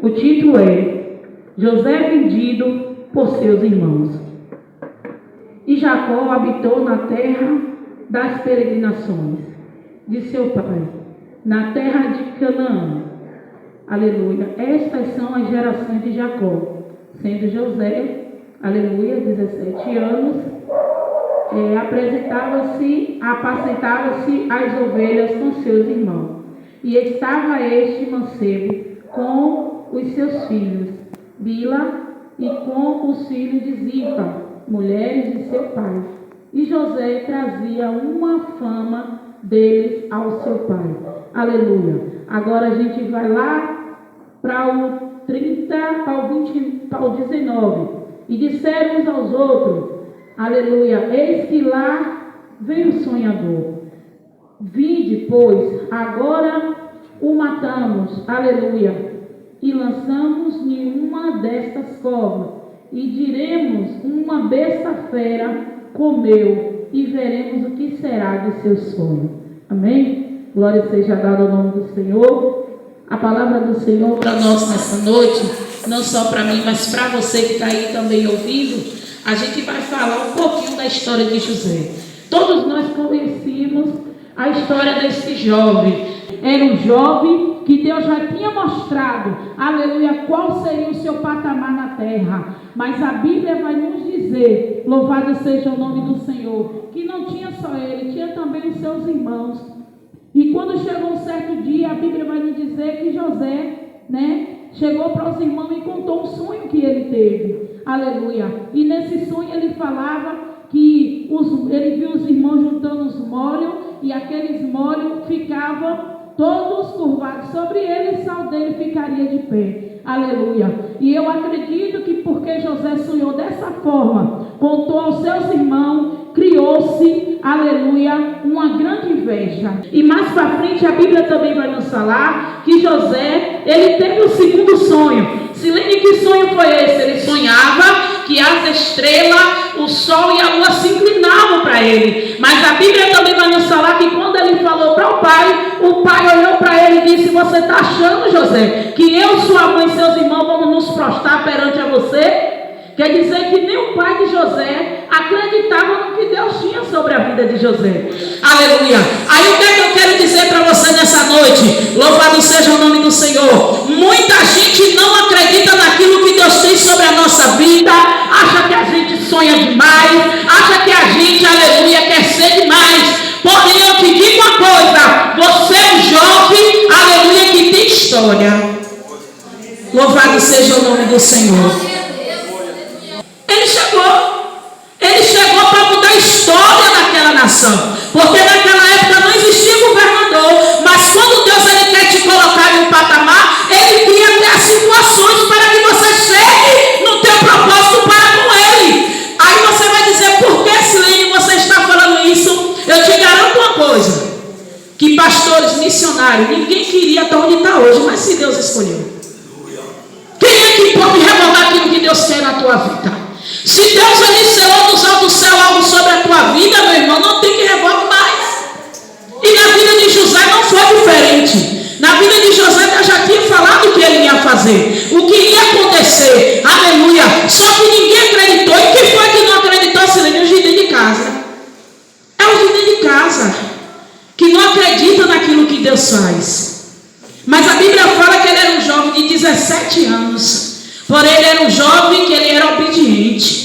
O título é José vendido por seus irmãos. E Jacó habitou na terra das peregrinações de seu pai, na terra de Canaã. Aleluia. Estas são as gerações de Jacó, sendo José, aleluia, 17 anos, apacentava-se as ovelhas com seus irmãos. E estava este mancebo com os seus filhos, Bila, e com os filhos de Zipa, mulheres de seu pai. E José trazia uma fama deles ao seu pai. Aleluia. Agora a gente vai lá para o 30, para o 19. E disseram uns aos outros, aleluia, eis que lá vem o sonhador. Vinde, pois, agora o matamos, aleluia, e lançamos em uma destas covas, e diremos, uma besta fera comeu, e veremos o que será de seu sonho. Amém? Glória seja dada ao nome do Senhor. A palavra do Senhor para nós nessa noite, não só para mim, mas para você que está aí também ouvindo, a gente vai falar um pouquinho da história de José. Todos nós conhecemos a história desse jovem. Era um jovem que Deus já tinha mostrado, aleluia, qual seria o seu patamar na terra. Mas a Bíblia vai nos dizer, louvado seja o nome do Senhor, que não tinha só ele, tinha também os seus irmãos. E quando chegou um certo dia, a Bíblia vai nos dizer que José, chegou para os irmãos e contou um sonho que ele teve. Aleluia. E nesse sonho ele falava que ele viu os irmãos juntando os molhos, e aqueles molhos ficavam todos curvados sobre ele, e só dele ficaria de pé. Aleluia. E eu acredito que porque José sonhou dessa forma, contou aos seus irmãos, criou-se, aleluia, uma grande inveja. E mais para frente a Bíblia também vai nos falar que José, ele teve o segundo sonho. Silene, que sonho foi esse? Ele sonhava que as estrelas, o sol e a lua se inclinavam para ele. Mas a Bíblia também vai nos falar que quando ele falou para o pai olhou para ele e disse, você está achando, José, que eu, sua mãe e seus irmãos vamos nos prostrar perante a você? Quer dizer que nem o pai de José acreditava no que Deus tinha sobre a vida de José. Aleluia. Aí o que é que eu quero dizer para você nessa noite? Louvado seja o nome do Senhor. Muita gente não acredita naquilo que Deus tem sobre a nossa vida. Acha que a gente sonha demais. Acha que a gente, aleluia, quer ser demais. Porém, eu te digo uma coisa. Você é um jovem, aleluia, que tem história. Louvado seja o nome do Senhor. Ele chegou para mudar a história daquela nação, porque naquela época não existia governador, mas quando Deus ele quer te colocar em um patamar, ele cria até as situações para que você chegue no teu propósito para com ele. Aí você vai dizer, por que, Silene, você está falando isso? Eu te garanto uma coisa, que pastores, missionários, ninguém queria estar onde está hoje, mas se Deus escolheu. Quem é que pode revogar aquilo que Deus quer na tua vida? Se Deus ele selou nos altos do céu algo sobre a tua vida, meu irmão, não tem que revogar mais. E na vida de José não foi diferente. Na vida de José Deus já tinha falado o que ele ia fazer, o que ia acontecer. Aleluia. Só que ninguém acreditou. E quem foi que não acreditou? Silene, os de dentro de casa. É os de dentro de casa que não acreditam naquilo que Deus faz. Mas a Bíblia fala que ele era um jovem de 17 anos. Porém, ele era um jovem que ele era obediente.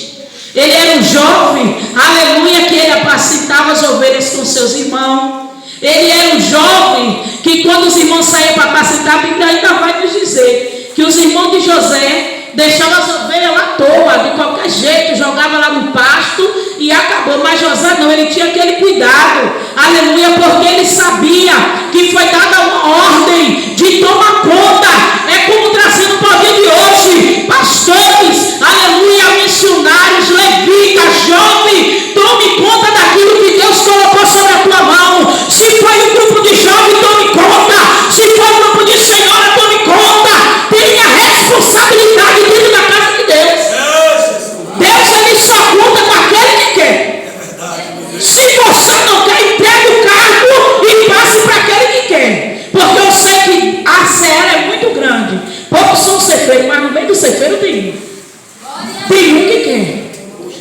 Ele era um jovem, aleluia, que ele apacentava as ovelhas com seus irmãos. Ele era um jovem que quando os irmãos saíam para apacentar, a Bíblia ainda vai nos dizer que os irmãos de José deixavam as ovelhas lá à toa, de qualquer jeito, jogavam lá no pasto e acabou. Mas José não, ele tinha aquele cuidado, aleluia, porque ele sabia que foi dada uma ordem de tomar conta. É como trazendo para o dia de hoje, pastores, aleluia, missionários, levitas, jovens, tome conta daquilo que Deus colocou sobre a tua mão. Se foi um grupo de jovens, tome conta. Se foi um grupo de senhora, tome conta. Tenha responsabilidade dentro da casa de Deus. Deus ele só conta com aquele que quer. Se você não quer, entregue o cargo e passe para aquele que quer. Porque eu sei que a seara é todos são cefeiros, mas no meio do cefeiro tem um. Tem um que quer.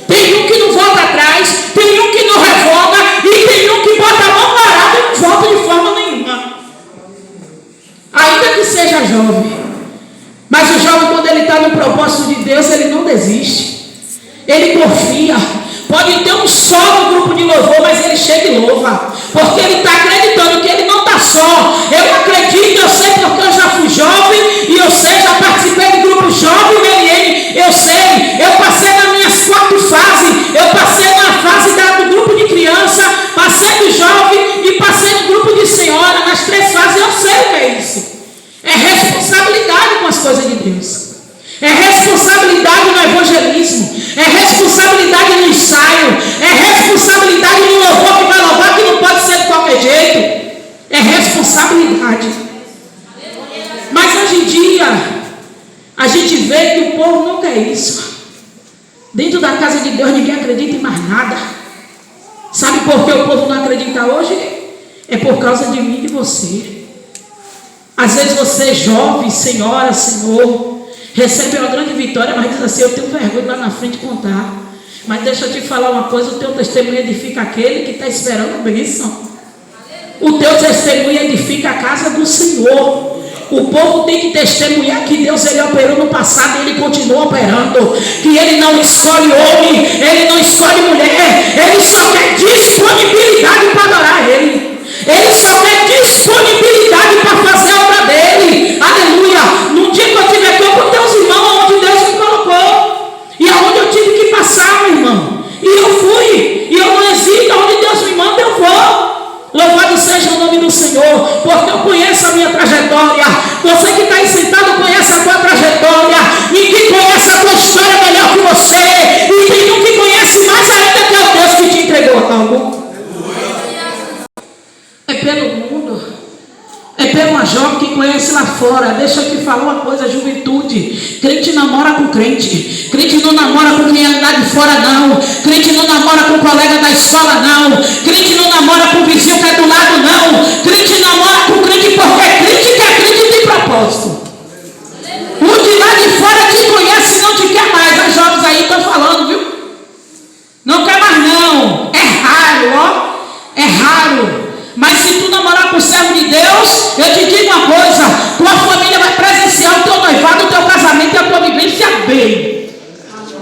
Tem um que não volta atrás, tem um que não revoga, e tem um que bota a mão parada e não volta de forma nenhuma. Ainda que seja jovem. Mas o jovem, quando ele está no propósito de Deus, ele não desiste. Ele confia. Pode ter um só no grupo de louvor, mas ele chega e louva. Porque ele está acreditando que ele não está só. Eu acredito, eu sei porque eu já fui jovem, e eu sei, já participei de grupo jovem, eu sei, eu passei nas minhas 4 fases. Eu passei na fase do grupo de criança, passei do jovem e passei no grupo de senhora. Nas 3 fases eu sei o que é isso. É responsabilidade com as coisas de Deus. É responsabilidade no evangelismo. É responsabilidade no ensaio. É responsabilidade no louvor que vai louvar, que não pode ser de qualquer jeito. É responsabilidade. Mas hoje em dia, a gente vê que o povo não quer isso. Dentro da casa de Deus ninguém acredita em mais nada. Sabe por que o povo não acredita hoje? É por causa de mim e de você. Às vezes você é jovem, senhora, senhor, recebe uma grande vitória, mas diz assim: eu tenho vergonha lá na frente de contar. Mas deixa eu te falar uma coisa: o teu testemunho edifica aquele que está esperando a bênção. O teu testemunho edifica a casa do Senhor. O povo tem que testemunhar que Deus, ele operou no passado e ele continua operando. Que ele não escolhe homem, ele não escolhe mulher, ele só quer disponibilidade para adorar ele. Ele só quer disponibilidade para fazer a obra dele. Aleluia. Num dia que eu tive aqui, eu botei os irmãos onde Deus me colocou. E aonde eu tive que passar, meu irmão. E eu fui. E eu não hesito. Aonde Deus me manda, eu vou. Louvado seja o nome do Senhor. Porque eu conheço a minha trajetória. Você que está aí sentado conhece a tua trajetória. Ninguém conhece a tua história melhor que você. E tem um que conhece mais ainda, que é o Deus que te entregou algo. É pelo mundo, é pelo uma jovem que conhece lá fora. Deixa eu te falar uma coisa, juventude. Crente namora com crente. Crente não namora com quem anda de fora, não. Crente não namora com colega da escola, não. Crente não namora com o vizinho que é do lado, não. Crente namora com crente porque é crente que acredita em propósito. O de lá de fora te conhece e não te quer mais. As jovens aí estão falando, viu? Não quer mais, não. É raro, ó. É raro. Mas se tu namorar com o servo de Deus, eu te digo uma coisa: tua família vai presenciar o teu noivado, o teu casamento e a tua vivência bem.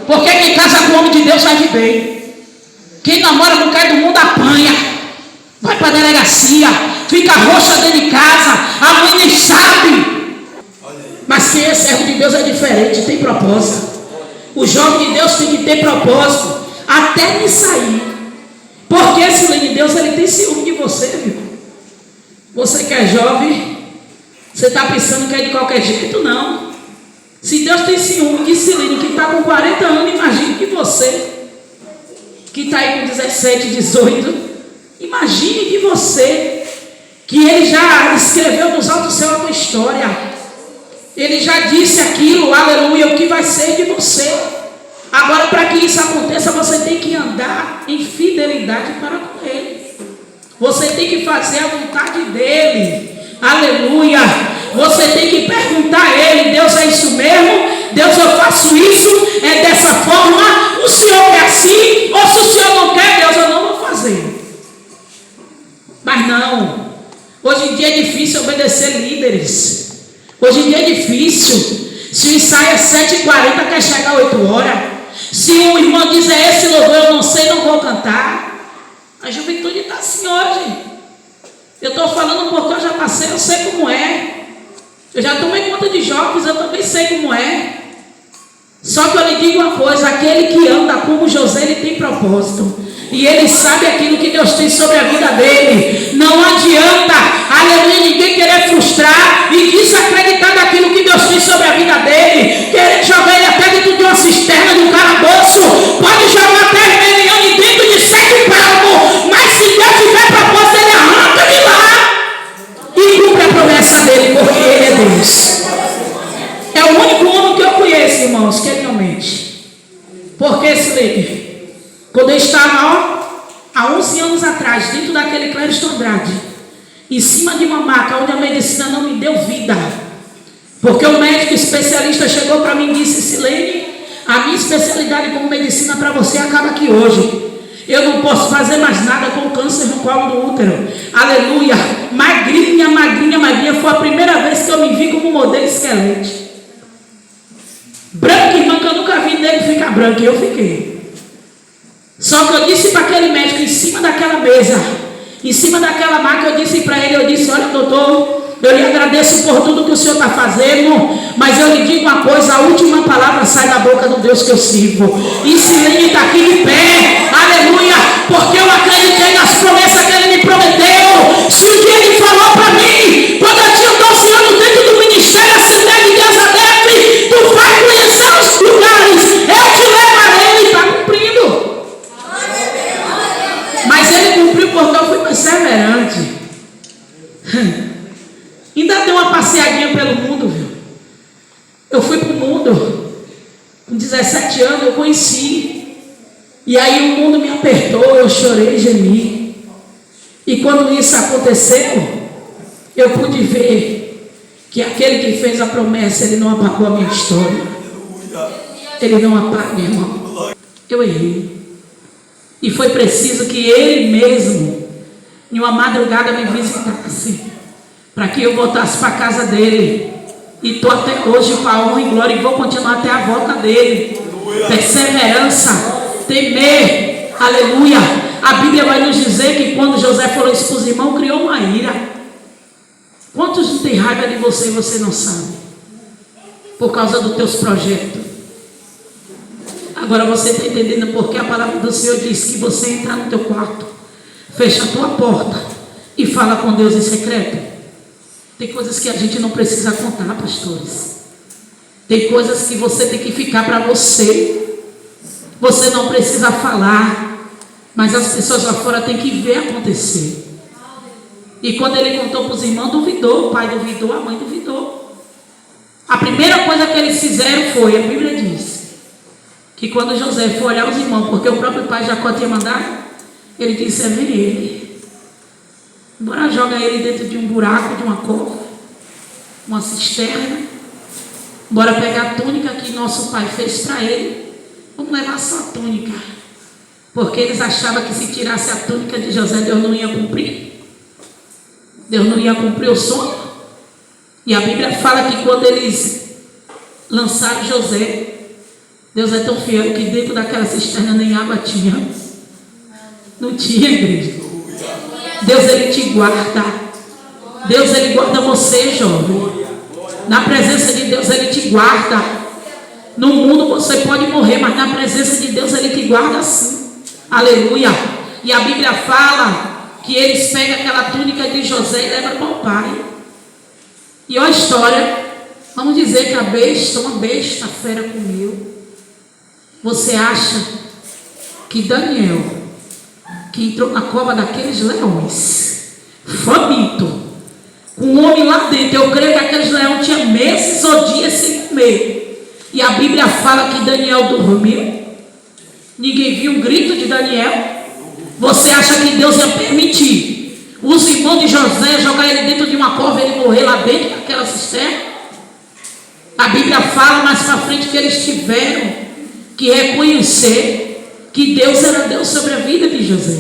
Porque quem casa com o homem de Deus vai viver bem. Quem namora com o cara do mundo apanha, vai para a delegacia, fica roxa dentro de casa, a mãe nem sabe. Mas quem é servo de Deus é diferente, tem propósito. O jovem de Deus tem que ter propósito, até me sair. Porque esse filho de Deus, ele tem ciúme de você, viu? Você que é jovem, você está pensando que é de qualquer jeito? Não. Se Deus tem ciúme de Cilene, que está com 40 anos, imagine que você, que está aí com 17, 18, imagine de você, que ele já escreveu nos altos céus a tua história. Ele já disse aquilo, aleluia, o que vai ser de você. Agora, para que isso aconteça, você tem que andar em fidelidade para com Ele. Você tem que fazer a vontade dEle. Aleluia. Você tem que perguntar a Ele: Deus, é isso mesmo? Deus, eu faço isso? É dessa forma? O Senhor quer assim? Ou se o Senhor não quer, Deus, eu não vou fazer. Mas não. Hoje em dia é difícil obedecer líderes. Hoje em dia é difícil. Se o ensaio é 7h40, quer chegar 8 horas. Se o irmão diz: é esse louvor, eu não sei, não vou cantar. A juventude está assim hoje. Eu estou falando porque eu já passei, eu sei como é. Eu já tomei conta de jovens, eu também sei como é. Só que eu lhe digo uma coisa: aquele que anda como José, ele tem propósito. E ele sabe aquilo que Deus tem sobre a vida dele. Não adianta, aleluia, ninguém querer frustrar e desacreditar daquilo que Deus tem sobre a vida dele. Querer jogar ele até dentro de uma cisterna, de um calabouço. Pode jogar até ele dentro de 7 palmos. Mas se Deus tiver propósito, ele arranca de lá e cumpre a promessa dele, porque ele é Deus. É o único homem que eu conheço, irmãos, que ele não mente. Porque esse líder, quando eu estava há 11 anos atrás, dentro daquele Clériston Andrade, em cima de uma maca onde a medicina não me deu vida, porque o médico especialista chegou para mim e disse: Silene, a minha especialidade como medicina para você acaba aqui hoje. Eu não posso fazer mais nada com o câncer no colo do útero. Aleluia. Magrinha, magrinha, magrinha. Foi a primeira vez que eu me vi como modelo esquelete. Branco, irmã, que eu nunca vi nele ficar branco. E eu fiquei. Só que eu disse para aquele médico em cima daquela mesa, em cima daquela maca, eu disse para ele, eu disse: olha, doutor, eu lhe agradeço por tudo que o senhor está fazendo, mas eu lhe digo uma coisa, a última palavra sai da boca do Deus que eu sirvo. E Silene está aqui de pé, aleluia, porque eu acreditei nas promessas que ele me prometeu. Se o que ele falou para mim, quando eu tinha 12 anos dentro do ministério Assembleia de Deus ADEF, tu vai conhecer os lugares, eu te levo a ele, está cumprindo. Mas ele cumpriu porque eu fui perseverante. Ainda dei uma passeadinha pelo mundo, viu? Eu fui para o mundo. Com 17 anos eu conheci. E aí o mundo me apertou, eu chorei, gemi. E quando isso aconteceu, eu pude ver que aquele que fez a promessa, ele não apagou a minha história. Ele não apaga, irmão. Eu errei. E foi preciso que ele mesmo, em uma madrugada, me visitasse, para que eu voltasse para a casa dele. E estou até hoje com a honra e glória, e vou continuar até a volta dele. Perseverança, temer, aleluia. A Bíblia vai nos dizer que quando José falou isso para os irmãos, criou uma ira. Quantos não tem raiva de você e você não sabe? Por causa dos teus projetos. Agora você está entendendo porque a palavra do Senhor diz que você entra no teu quarto, fecha a tua porta e fala com Deus em secreto. Tem coisas que a gente não precisa contar, pastores. Tem coisas que você tem que ficar para você. Você não precisa falar, mas as pessoas lá fora têm que ver acontecer. E quando ele contou para os irmãos, duvidou, o pai duvidou, a mãe duvidou. A primeira coisa que eles fizeram foi, a Bíblia diz, que quando José foi olhar os irmãos, porque o próprio pai Jacó tinha mandado, ele disse: é ver ele. Bora jogar ele dentro de um buraco, de uma cova, uma cisterna. Bora pegar a túnica que nosso pai fez para ele. Vamos levar só a túnica. Porque eles achavam que se tirasse a túnica de José, Deus não ia cumprir. Deus não ia cumprir o sonho. E a Bíblia fala que quando eles lançaram José, Deus é tão fiel que dentro daquela cisterna nem água tinha. Não tinha, igreja. Deus, ele te guarda. Deus, ele guarda você, jovem. Na presença de Deus, ele te guarda. No mundo você pode morrer, mas na presença de Deus, ele te guarda sim. Aleluia. E a Bíblia fala que eles pegam aquela túnica de José e levam para o pai. E olha a história. Vamos dizer que a besta, uma besta, a fera comeu. Você acha que Daniel, que entrou na cova daqueles leões, faminto, com um homem lá dentro, eu creio que aqueles leões tinham meses ou dias sem comer, e a Bíblia fala que Daniel dormiu, ninguém viu um grito de Daniel? Você acha que Deus ia permitir os irmãos de José jogar ele dentro de uma cova e ele morrer lá dentro daquela cisterna? A Bíblia fala mais para frente que eles tiveram que reconhecer que Deus era Deus sobre a vida de José.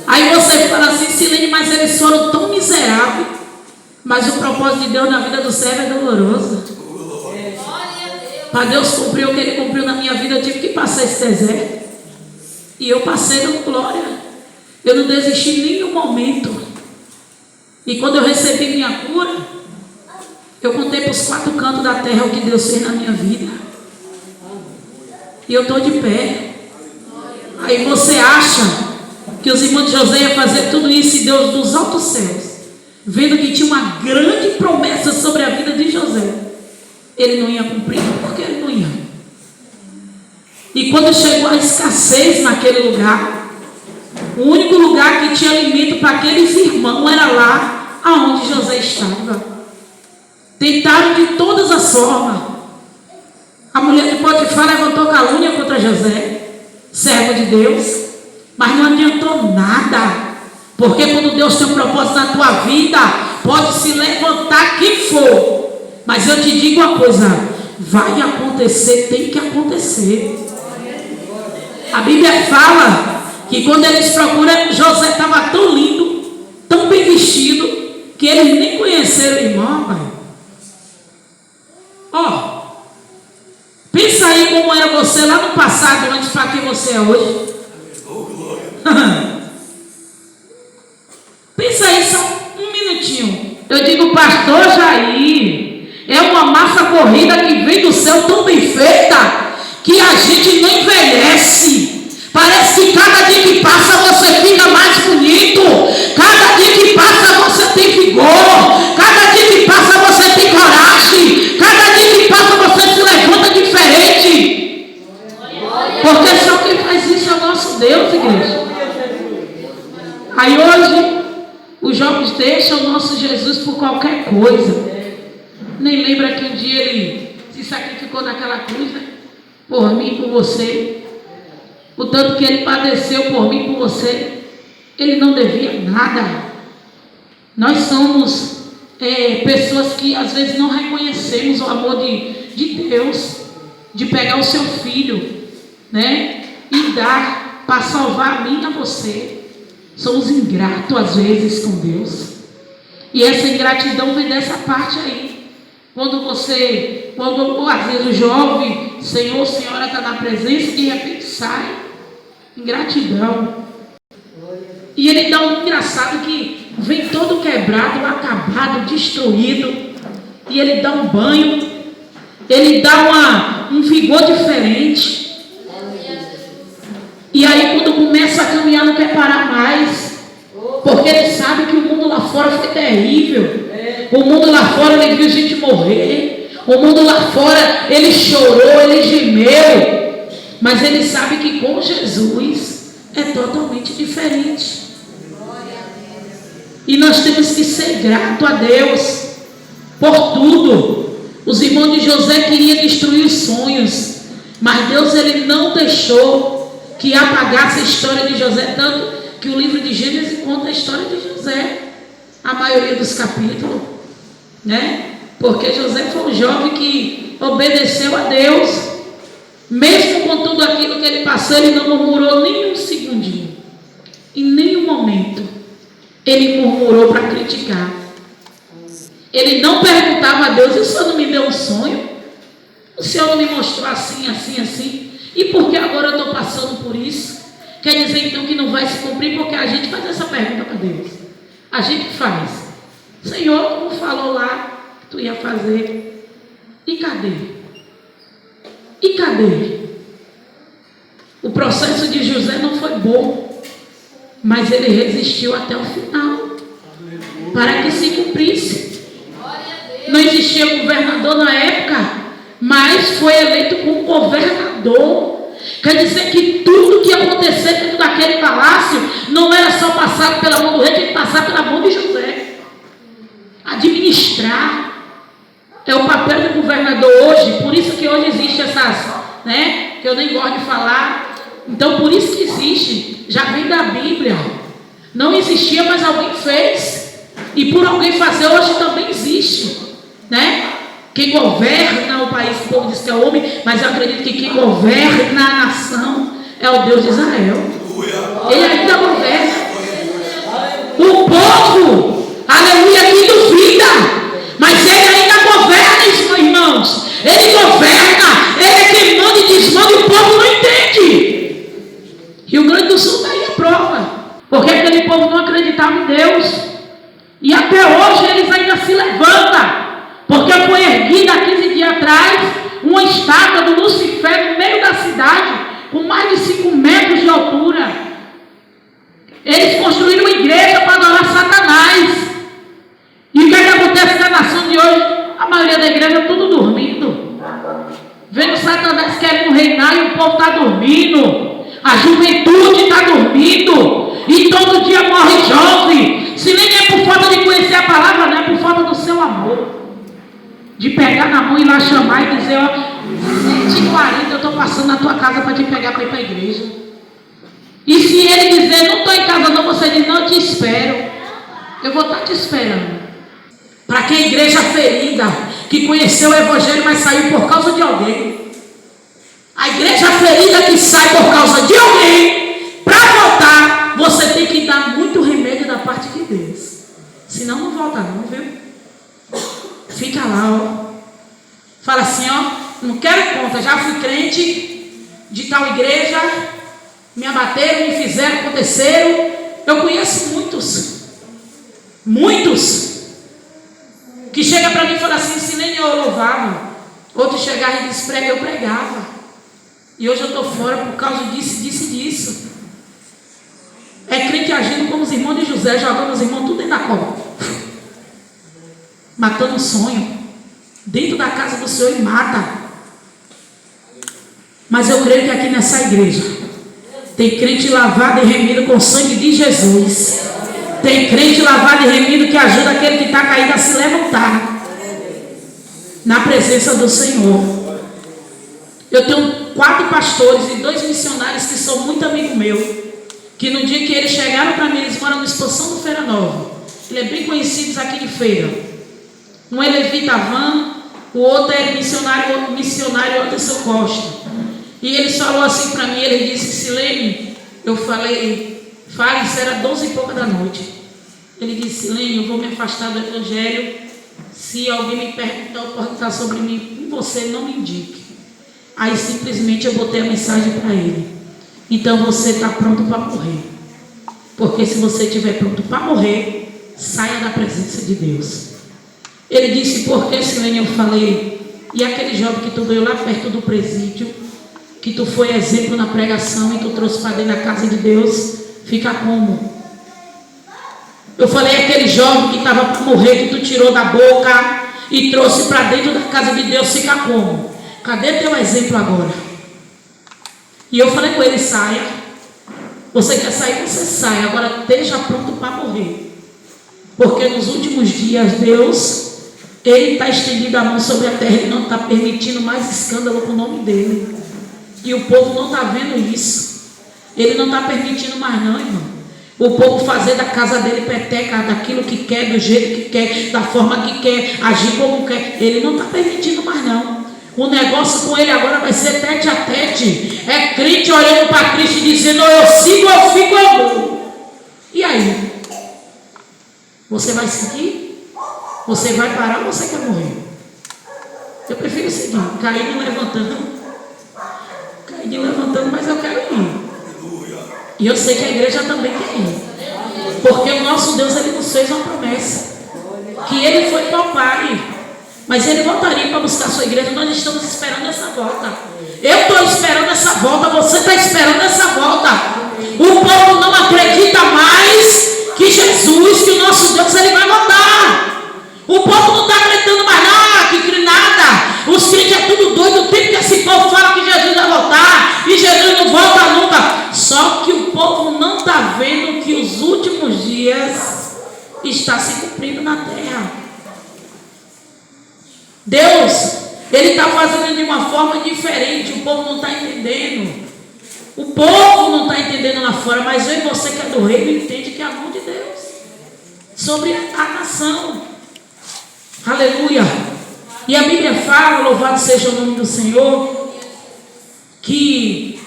Aí você fala assim: Silene, mas eles foram tão miseráveis. Mas o propósito de Deus na vida do servo é doloroso. Para Deus cumprir o que ele cumpriu na minha vida, eu tive que passar esse deserto. E eu passei dando glória. Eu não desisti em nenhum momento. E quando eu recebi minha cura, eu contei para os 4 cantos da terra o que Deus fez na minha vida. E eu estou de pé. Aí você acha que os irmãos de José iam fazer tudo isso, e Deus dos altos céus, vendo que tinha uma grande promessa sobre a vida de José, ele não ia cumprir, porque ele não ia. E quando chegou a escassez naquele lugar, o único lugar que tinha alimento para aqueles irmãos era lá aonde José estava. Tentaram de todas as formas. A mulher de Potifar levantou calúnia contra José, servo de Deus, mas não adiantou nada, porque quando Deus tem um propósito na tua vida, pode se levantar quem for, Mas eu te digo uma coisa, vai acontecer, tem que acontecer. A Bíblia fala que quando eles procuram, José estava tão lindo, tão bem vestido, que eles nem conheceram o irmão, pai. Ó, pensa aí como era você lá no passado, antes para quem você é hoje. Pensa aí só um minutinho. Eu digo, pastor Jair, é uma massa corrida que vem do céu tão bem feita, que a gente não envelhece. Parece que cada dia que passa você fica mais bonito. Cada dia que passa você tem vigor. Cada dia que passa você tem coragem. Cada dia que passa você se levanta diferente. Porque só quem faz isso é o nosso Deus, igreja. Aí hoje os jovens deixam o nosso Jesus por qualquer coisa. Nem lembra que um dia ele se sacrificou naquela cruz, né? Por mim e por você. O tanto que ele padeceu por mim e por você, ele não devia nada. Nós somos pessoas que às vezes não reconhecemos o amor de Deus, de pegar o seu filho, né, e dar para salvar a mim e a você. Somos ingratos às vezes com Deus, e essa ingratidão vem dessa parte aí. Quando às vezes o jovem, Senhor, Senhora está na presença, de repente sai, ingratidão. E ele dá um engraçado que vem todo quebrado, acabado, destruído, e ele dá um banho, ele dá um vigor diferente. E aí quando começa a caminhar não quer parar mais, porque ele sabe que o mundo lá fora foi terrível. O mundo lá fora ele viu gente morrer. O mundo lá fora ele chorou, ele gemeu. Mas ele sabe que com Jesus é totalmente diferente. E nós temos que ser grato a Deus por tudo. Os irmãos de José queriam destruir os sonhos, mas Deus ele não deixou que apagasse a história de José, tanto que o livro de Gênesis conta a história de José, a maioria dos capítulos, né? Porque José foi um jovem que obedeceu a Deus. Mesmo com tudo aquilo que ele passou, ele não murmurou nem um segundinho. Em nenhum momento ele murmurou para criticar. Ele não perguntava a Deus: o Senhor não me deu um sonho? O Senhor não me mostrou assim, assim, assim? E por que agora eu estou passando por isso? Quer dizer então que não vai se cumprir? Porque a gente faz essa pergunta para Deus. A gente faz: Senhor, como falou lá que tu ia fazer, e cadê? E cadê? O processo de José não foi bom, mas ele resistiu até o final, para que se cumprisse. Não existia governador na época, mas foi eleito como governador. Quer dizer que tudo que acontecer dentro daquele palácio não era só passado pela mão do rei, tinha que passar pela mão de José. Administrar é o papel do governador hoje. Por isso que hoje existe essas, né, que eu nem gosto de falar. Então por isso que existe, já vem da Bíblia. Não existia, mas alguém fez, e por alguém fazer hoje também existe, né? Quem governa o país, o povo diz que é o homem, mas eu acredito que quem governa a nação é o Deus de Israel. Ele ainda governa o povo, aleluia, que duvida, mas ele ainda governa, irmãos. Ele governa, ele é quem manda e desmanda, e o povo não entende. Rio Grande do Sul está aí a prova, porque aquele povo não acreditava em Deus, e até hoje eles ainda se levantam, porque foi erguida há 15 dias atrás uma estátua do Lucifer no meio da cidade, com mais de 5 metros de altura. Eles construíram uma igreja para adorar Satanás. E o que é que acontece na nação de hoje? A maioria da igreja tudo dormindo, vendo Satanás querendo reinar, e o povo está dormindo. A juventude está dormindo, e todo dia morre jovem. Se nem é por falta de conhecer a palavra, não é por falta do seu amor, de pegar na mão e lá chamar e dizer: ó, 7h40 eu estou passando na tua casa para te pegar para ir para a igreja. E se ele dizer: não estou em casa não, você diz: não, eu te espero. Eu vou estar te esperando. Para que a igreja ferida, que conheceu o Evangelho, mas saiu por causa de alguém. A igreja ferida que sai por causa de alguém, para voltar, você tem que dar muito remédio da parte de Deus. Senão não volta não, viu? Fica lá, ó. Fala assim, ó, não quero conta, já fui crente de tal igreja, me abateram, me fizeram, aconteceram. Eu conheço muitos, que chega para mim e fala assim, Silene, eu louvava. Outro chegava e disse, prega, eu pregava. E hoje eu estou fora por causa disso. É crente agindo como os irmãos de José, jogando os irmãos tudo dentro da cova, matando um sonho dentro da casa do Senhor e mata. Mas eu creio que aqui nessa igreja tem crente lavado e remido com o sangue de Jesus. Tem crente lavado e remido que ajuda aquele que está caído a se levantar na presença do Senhor. Eu tenho 4 pastores e 2 missionários que são muito amigos meus, que no dia que eles chegaram para mim, eles moram na Expansão do Feira Nova. Ele é bem conhecido aqui de Feira. Um é Levi Tavan, o outro é missionário Anderson Costa. E ele falou assim para mim, ele disse, Silene, eu falei, fale, isso era 12 e pouca da noite. Ele disse, Silene, eu vou me afastar do Evangelho, se alguém me perguntar sobre mim, você não me indique. Aí simplesmente eu botei a mensagem para ele. Então você está pronto para morrer. Porque se você estiver pronto para morrer, saia da presença de Deus. Ele disse, por que, Silene? Eu falei, e aquele jovem que tu veio lá perto do presídio, que tu foi exemplo na pregação e tu trouxe para dentro da casa de Deus, fica como? Eu falei, aquele jovem que estava para morrer, que tu tirou da boca e trouxe para dentro da casa de Deus, fica como? Cadê teu exemplo agora? E eu falei com ele, saia. Você quer sair, você sai. Agora esteja pronto para morrer. Porque nos últimos dias, Deus, Ele está estendendo a mão sobre a terra. Ele não está permitindo mais escândalo com o nome dEle. E o povo não está vendo isso. Ele não está permitindo mais não, irmão. O povo fazer da casa dele peteca, daquilo que quer, do jeito que quer, da forma que quer, agir como quer. Ele não está permitindo mais não. O negócio com ele agora vai ser tete a tete. É crente olhando para Cristo e dizendo, eu sigo, eu fico, eu vou. E aí? Você vai seguir? Você vai parar ou você quer morrer? Eu prefiro seguir, cair me levantando, mas eu quero ir. E eu sei que a igreja também quer ir. Porque o nosso Deus, Ele nos fez uma promessa. Que Ele foi teu Pai. Mas Ele voltaria para buscar a sua igreja. Nós estamos esperando essa volta. Eu estou esperando essa volta. Você está esperando essa volta. O povo não acredita mais que Jesus, que o nosso Deus, Ele vai voltar. O povo não está acreditando mais nada. Os crentes é tudo doido. O tempo que esse povo fala que Jesus vai voltar e Jesus não volta nunca. Só que o povo não está vendo que os últimos dias está se cumprindo na terra. Deus, Ele está fazendo de uma forma diferente. O povo não está entendendo. O povo não está entendendo lá fora. Mas eu e você que é do reino entende que é a mão de Deus sobre a nação. Aleluia. E a Bíblia fala, louvado seja o nome do Senhor, que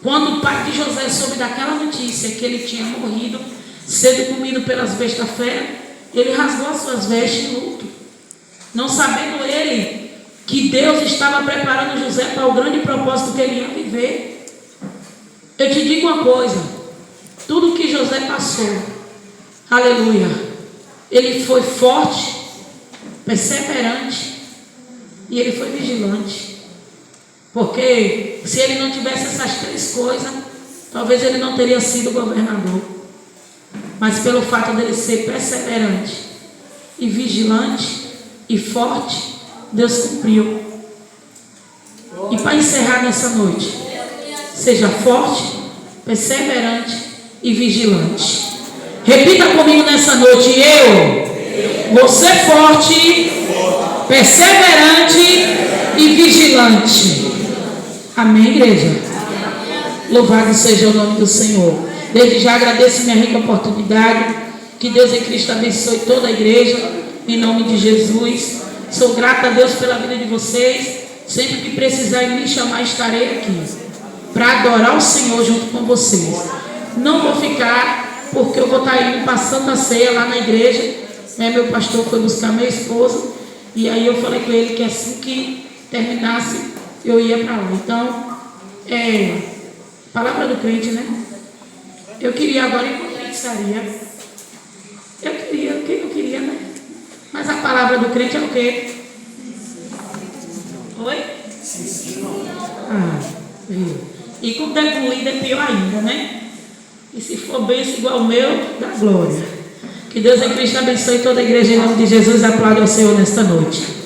quando o pai de José soube daquela notícia que ele tinha morrido, sendo comido pelas bestas feras, ele rasgou as suas vestes em luto, não sabendo ele que Deus estava preparando José para o grande propósito que ele ia viver. Eu te digo uma coisa, tudo que José passou, aleluia, ele foi forte, perseverante e ele foi vigilante. Porque se ele não tivesse essas 3 coisas, talvez ele não teria sido governador. Mas pelo fato dele ser perseverante e vigilante e forte, Deus cumpriu. E para encerrar nessa noite, seja forte, perseverante e vigilante. Repita comigo nessa noite: eu vou ser forte, perseverante e vigilante. Amém, igreja? Louvado seja o nome do Senhor. Desde já agradeço minha rica oportunidade. Que Deus em Cristo abençoe toda a igreja, em nome de Jesus. Sou grata a Deus pela vida de vocês. Sempre que precisarem me chamar, estarei aqui para adorar o Senhor junto com vocês. Não vou ficar, porque eu vou estar indo para a Santa Ceia lá na igreja. Meu pastor foi buscar minha esposa, e aí eu falei com ele que assim que terminasse, eu ia para lá. Então, palavra do crente, né? Eu queria agora ir para a pizzaria. Eu queria, o que eu queria, né? Mas a palavra do crente é o quê? Oi? Viu? E com degluído é pior ainda, né? E se for bem igual o meu, dá glória. Que Deus em Cristo abençoe toda a igreja em nome de Jesus. Aplaude ao Senhor nesta noite.